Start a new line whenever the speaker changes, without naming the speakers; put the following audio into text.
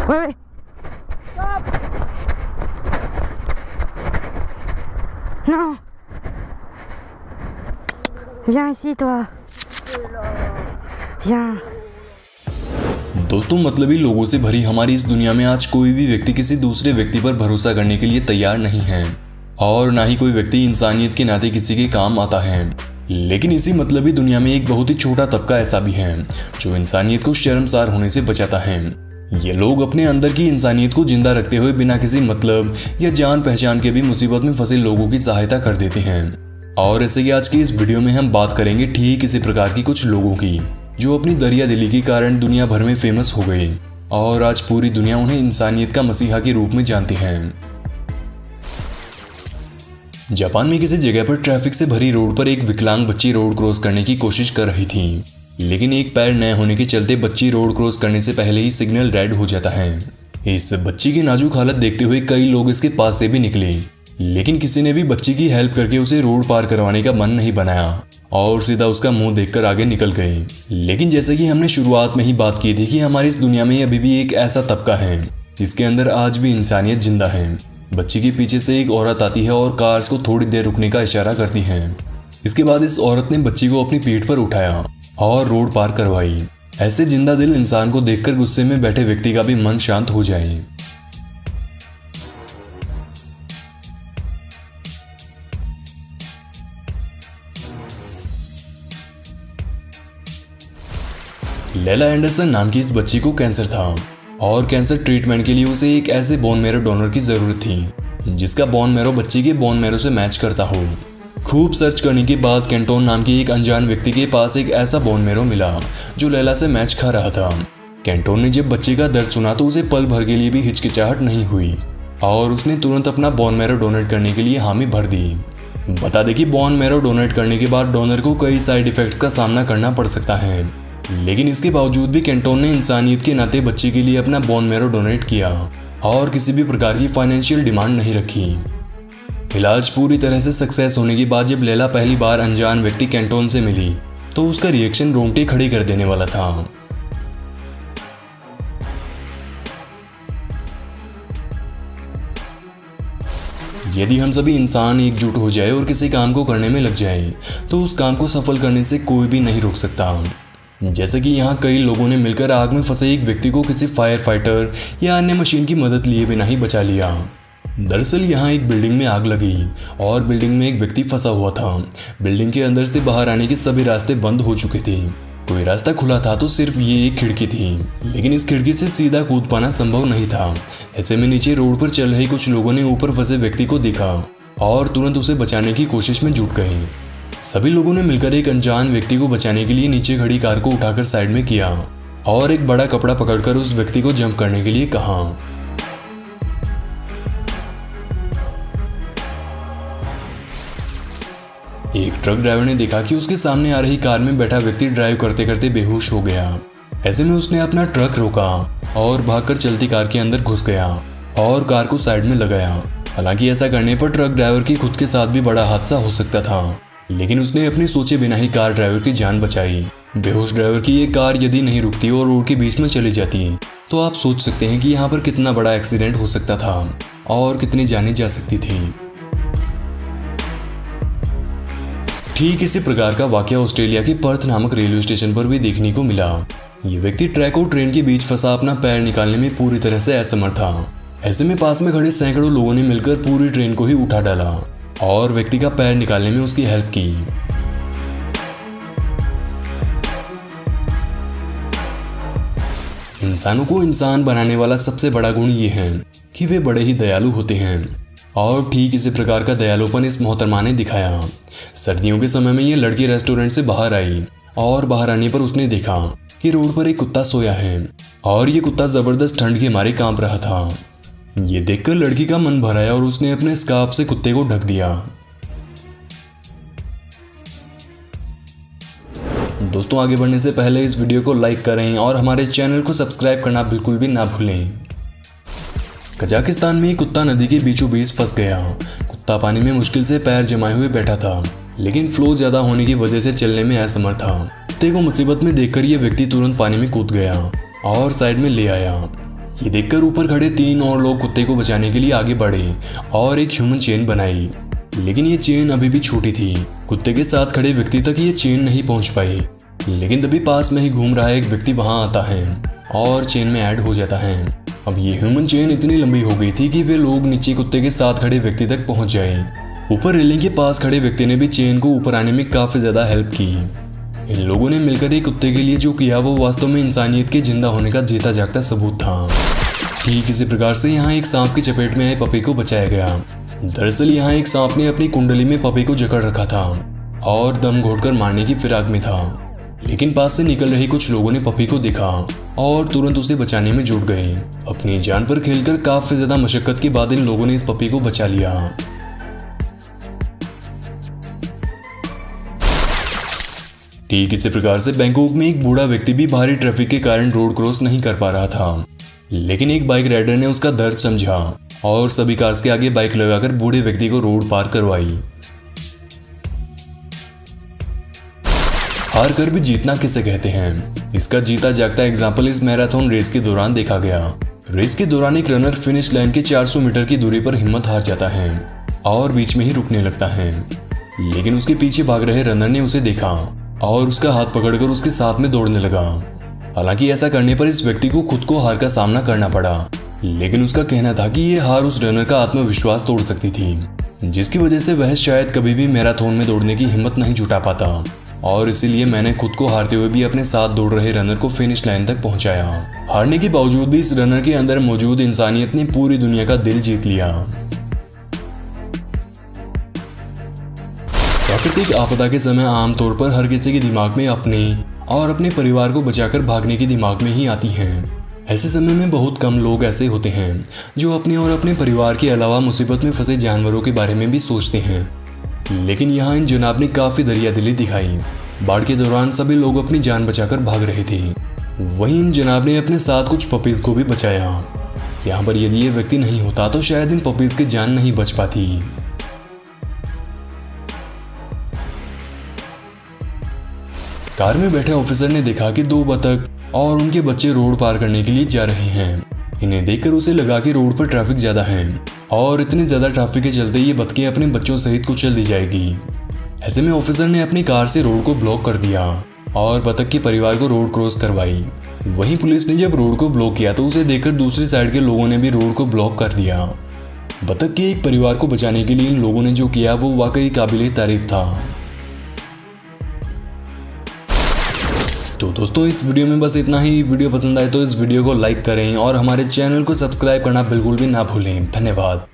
Ouais. Non. Viens ici, toi. Viens.
दोस्तों, मतलबी लोगों से भरी हमारी इस दुनिया में आज कोई भी व्यक्ति किसी दूसरे व्यक्ति पर भरोसा करने के लिए तैयार नहीं है और ना ही कोई व्यक्ति इंसानियत के नाते किसी के काम आता है। लेकिन इसी मतलबी दुनिया में एक बहुत ही छोटा तबका ऐसा भी है जो इंसानियत को शर्मसार होने से बचाता है। ये लोग अपने अंदर की इंसानियत को जिंदा रखते हुए बिना किसी मतलब या जान पहचान के भी मुसीबत में फंसे लोगों की सहायता कर देते हैं। और ऐसे ही आज की इस वीडियो में हम बात करेंगे ठीक इसी प्रकार की कुछ लोगों की जो अपनी दरिया दिली के कारण दुनिया भर में फेमस हो गए और आज पूरी दुनिया उन्हें इंसानियत का मसीहा के रूप में जानती है। जापान में किसी जगह पर ट्रैफिक से भरी रोड पर एक विकलांग बच्ची रोड क्रॉस करने की कोशिश कर रही थी, लेकिन एक पैर न होने के चलते बच्ची रोड क्रॉस करने से पहले ही सिग्नल रेड हो जाता है। इस बच्ची की नाजुक हालत देखते हुए कई लोग इसके पास से भी निकले, लेकिन किसी ने भी बच्ची की हेल्प करके उसे रोड पार करवाने का मन नहीं बनाया और सीधा उसका मुंह देखकर आगे निकल गए। लेकिन जैसे कि हमने शुरुआत में ही बात की थी कि हमारी इस दुनिया में अभी भी एक ऐसा तबका है जिसके अंदर आज भी इंसानियत जिंदा है। बच्ची के पीछे से एक औरत आती है और कार्स को थोड़ी देर रुकने का इशारा करती है। इसके बाद इस औरत ने बच्ची को अपनी पीठ पर उठाया और रोड पार करवाई। ऐसे जिंदा दिल इंसान को देखकर गुस्से में बैठे व्यक्ति का भी मन शांत हो जाए। लैला एंडरसन नाम की इस बच्ची को कैंसर था और कैंसर ट्रीटमेंट के लिए उसे एक ऐसे बोन मैरो डोनर की जरूरत थी जिसका बोन मैरो बच्ची के बोन मैरो से मैच करता हो। खूब सर्च करने के बाद कैंटोन नाम के एक अनजान व्यक्ति के पास एक ऐसा बोन मैरो मिला जो लैला से मैच खा रहा था। कैंटोन ने जब बच्चे का दर्द सुना तो उसे पल भर के लिए भी हिचकिचाहट नहीं हुई और उसने तुरंत अपना बोन मैरो डोनेट करने के लिए हामी भर दी। बता दें कि बोन मैरो डोनेट करने के बाद डोनर को कई साइड इफेक्ट्स का सामना करना पड़ सकता है, लेकिन इसके बावजूद भी कैंटोन ने इंसानियत के नाते बच्चे के लिए अपना बोन मैरो डोनेट किया और किसी भी प्रकार की फाइनेंशियल डिमांड नहीं रखी। इलाज पूरी तरह से सक्सेस होने के बाद जब लैला पहली बार अनजान व्यक्ति कैंटोन से मिली तो उसका रिएक्शन रोंगटे खड़ी कर देने वाला था। यदि हम सभी इंसान एकजुट हो जाए और किसी काम को करने में लग जाए तो उस काम को सफल करने से कोई भी नहीं रोक सकता। जैसे कि यहाँ कई लोगों ने मिलकर आग में फंसे एक व्यक्ति को किसी फायर फाइटर या अन्य मशीन की मदद लिए बिना ही बचा लिया। दरअसल यहाँ एक बिल्डिंग में आग लगी और बिल्डिंग में एक व्यक्ति फंसा हुआ था। बिल्डिंग के अंदर से बाहर आने के सभी रास्ते बंद हो चुके थे। कोई रास्ता खुला था तो सिर्फ ये एक खिड़की थी, लेकिन इस खिड़की से सीधा कूद पाना संभव नहीं था। ऐसे में नीचे रोड पर चल रहे कुछ लोगों ने ऊपर फंसे व्यक्ति को देखा और तुरंत उसे बचाने की कोशिश में जुट गए। सभी लोगों ने मिलकर एक अनजान व्यक्ति को बचाने के लिए नीचे खड़ी कार को उठाकर साइड में किया और एक बड़ा कपड़ा पकड़कर उस व्यक्ति को जंप करने के लिए कहा। एक ट्रक ड्राइवर ने देखा कि उसके सामने आ रही कार में बैठा व्यक्ति ड्राइव करते करते बेहोश हो गया। ऐसे में उसने अपना ट्रक रोका और भागकर चलती कार के अंदर घुस गया और कार को साइड में लगाया। हालांकि ऐसा करने पर ट्रक ड्राइवर की खुद के साथ भी बड़ा हादसा हो सकता था, लेकिन उसने अपने सोचे बिना ही कार ड्राइवर की जान बचाई। बेहोश ड्राइवर की ये कार यदि नहीं रुकती और रोड के बीच में चली जाती तो आप सोच सकते हैं कि यहाँ पर कितना बड़ा एक्सीडेंट हो सकता था और कितनी जानें जा सकती थी। ठीक इसी प्रकार का वाकया ऑस्ट्रेलिया के पर्थ नामक रेलवे स्टेशन पर भी देखने को मिला। ये व्यक्ति ट्रैक और ट्रेन के बीच फंसा अपना पैर निकालने में पूरी तरह से असमर्थ था। ऐसे में पास में खड़े सैकड़ों लोगों ने मिलकर पूरी ट्रेन को ही उठा डाला और व्यक्ति का पैर निकालने में उसकी हेल्प की। इंसानों को इंसान बनाने वाला सबसे बड़ा गुण ये है कि वे बड़े ही दयालु होते हैं और ठीक इसी प्रकार का दयालुपन इस मोहतरमा ने दिखाया। सर्दियों के समय में ये लड़की रेस्टोरेंट से बाहर आई और बाहर आने पर उसने देखा कि रोड पर एक कुत्ता सोया है और ये कुत्ता जबरदस्त ठंड के मारे कांप रहा था। ये देखकर लड़की का मन भर आया और उसने अपने स्कार्फ से कुत्ते को ढक दिया। दोस्तों, आगे बढ़ने से पहले इस वीडियो को लाइक करें और हमारे चैनल को सब्सक्राइब करना बिल्कुल भी ना भूलें। कजाकिस्तान में एक कुत्ता नदी के बीचों बीच फंस गया। कुत्ता पानी में मुश्किल से पैर जमाए हुए बैठा था, लेकिन फ्लो ज्यादा होने की वजह से चलने में असमर्थ था। कुत्ते को मुसीबत में देखकर यह व्यक्ति तुरंत पानी में कूद गया और साइड में ले आया। ये देखकर ऊपर खड़े 3 और लोग कुत्ते को बचाने के लिए आगे बढ़े और एक ह्यूमन चेन बनाई, लेकिन ये चेन अभी भी छोटी थी। कुत्ते के साथ खड़े व्यक्ति तक ये चेन नहीं पहुंच पाई, लेकिन तभी पास में ही घूम रहा एक व्यक्ति वहां आता है और चेन में ऐड हो जाता है। अब ये ह्यूमन चेन इतनी लंबी हो गई थी कि वे लोग नीचे कुत्ते के साथ खड़े व्यक्ति तक पहुंच जाए। ऊपर रेलिंग के पास खड़े व्यक्ति ने भी चेन को ऊपर आने में काफी ज्यादा हेल्प की। इन लोगों ने मिलकर एक कुत्ते के लिए जो किया वो वास्तव में इंसानियत के जिंदा होने का जीता जागता सबूत था। ठीक इसी प्रकार से यहाँ एक सांप की चपेट में आए पपी को बचाया गया। दरअसल यहाँ एक सांप ने अपनी कुंडली में पपी को जकड़ रखा था और दम घोटकर मारने की फिराक में था, लेकिन पास से निकल रहे कुछ लोगों ने पपी को देखा और तुरंत उसे बचाने में जुट गए। अपनी जान पर खेलकर काफी ज्यादा मशक्कत के बाद इन लोगों ने इस पपी को बचा लिया। ठीक इसी प्रकार से बैंकॉक में एक बूढ़ा व्यक्ति भी भारी ट्रैफिक के कारण रोड क्रॉस नहीं कर पा रहा था, लेकिन एक बाइक राइडर ने उसका दर्द समझा और सभी कार्स के आगे बाइक लगाकर बूढ़े व्यक्ति को रोड पार करवाई। हार कर भी जीतना किसे कहते हैं, इसका जीता जागता एग्जाम्पल इस मैराथन रेस के दौरान देखा गया। रेस के दौरान एक रनर फिनिश लाइन के 400 मीटर की दूरी पर हिम्मत हार जाता है और बीच में ही रुकने लगता है, लेकिन उसके पीछे भाग रहे रनर ने उसे देखा और उसका हाथ पकड़कर उसके साथ में दौड़ने लगा। हालांकि ऐसा करने पर इस व्यक्ति को खुद को हार का सामना करना पड़ा, लेकिन उसका कहना था कि यह हार उस रनर का आत्मविश्वास तोड़ सकती थी, जिसकी वजह से वह शायद कभी भी मैराथन में दौड़ने की हिम्मत नहीं जुटा पाता, और इसीलिए मैंने खुद को हारते हुए भी अपने साथ दौड़ रहे रनर को फिनिश लाइन तक पहुंचाया। हारने के बावजूद भी इस रनर के अंदर मौजूद इंसानियत ने पूरी दुनिया का दिल जीत लिया। प्राकृतिक आपदा के समय आमतौर पर हर किसी के दिमाग में अपने और अपने परिवार को बचाकर भागने की दिमाग में ही आती हैं। ऐसे समय में बहुत कम लोग ऐसे होते हैं जो अपने और अपने परिवार के अलावा मुसीबत में फंसे जानवरों के बारे में भी सोचते हैं, लेकिन यहाँ इन जनाब ने काफी दरियादिली दिखाई। बाढ़ के दौरान सभी लोग अपनी जान बचाकर भाग रहे थे, वहीं इन जनाब ने अपने साथ कुछ पपीज को भी बचाया। यहाँ पर यदि ये व्यक्ति नहीं होता तो शायद इन पपीज की जान नहीं बच पाती। कार में बैठे ऑफिसर ने देखा कि 2 बतख और उनके बच्चे रोड पार करने के लिए जा रहे हैं। इन्हें देखकर उसे लगा कि रोड पर ट्रैफिक ज्यादा है और इतनी ज्यादा ट्रैफिक के चलते ये बतखें अपने बच्चों सहित कुचल दी जाएगी। ऐसे में ऑफिसर ने अपनी कार से रोड को ब्लॉक कर दिया और बतख के परिवार को रोड क्रॉस करवाई। वहीं पुलिस ने जब रोड को ब्लॉक किया तो उसे देखकर दूसरी साइड के लोगों ने भी रोड को ब्लॉक कर दिया। बतख के एक परिवार को बचाने के लिए इन लोगों ने जो किया वो वाकई काबिले तारीफ था। तो दोस्तों इस वीडियो में बस इतना ही। वीडियो पसंद आए तो इस वीडियो को लाइक करें और हमारे चैनल को सब्सक्राइब करना बिल्कुल भी ना भूलें। धन्यवाद।